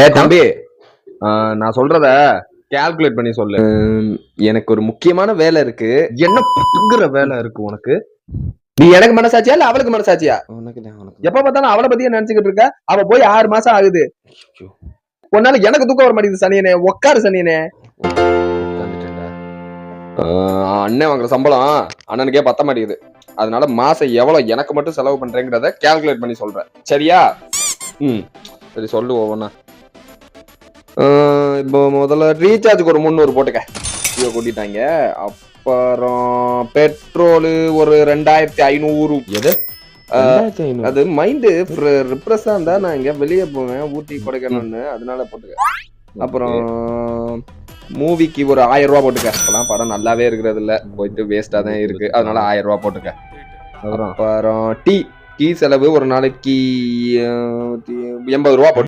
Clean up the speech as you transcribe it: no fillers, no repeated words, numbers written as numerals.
டேய் தம்பி, நான் சொல்றத கால்குலேட் பண்ணி சொல்லு. எனக்கு ஒரு முக்கியமான வேலை இருக்கு. என்ன பட்டுங்கிற வேலை இருக்கு உனக்கு? நீ எனக்கு மனசாட்சியா இல்ல அவளுக்கு மனசாட்சியா? எப்ப பார்த்தாலும் அவளை பத்தியே நினைச்சுக்கிட்டு இருக்க. அவ போய் 6 மாசம் ஆகுது. உன்னால எனக்கு தூக்கம் வர மாட்டேங்குது சனியனே. உட்காரு சனியனே. அண்ணன் வாங்குற சம்பளம் அண்ணனுக்கே பத்த மாட்டேங்குது. அதனால மாசம் எவ்வளவு எனக்கு மட்டும் செலவு பண்றேங்கிறத கால்குலேட் பண்ணி சொல்றேன். சரியா? சரி சொல்லு ஒவ்வொன்னா. இப்போ முதல்ல ரீசார்ஜுக்கு ஒரு 300 போட்டுக்க. கூட்டிட்டாங்க. அப்புறம் பெட்ரோலு ஒரு 2500. எது? அது மைண்டு ரிப்ரெஸ்ஸா இருந்தா நான் இங்க வெளியே போவேன், ஊட்டி கொடைக்கானல்னு, அதனால போட்டுக்க. அப்புறம் மூவிக்கு ஒரு 1000 ரூபா போட்டுக்க. அப்பெல்லாம் படம் நல்லாவே இருக்கிறது இல்ல, போயிட்டு வேஸ்டா தான் இருக்கு, அதனால 1000 ரூபா போட்டுக்க. அப்புறம் டீ செலவு ஒரு நாளைக்கு 80 ரூபா போட்டு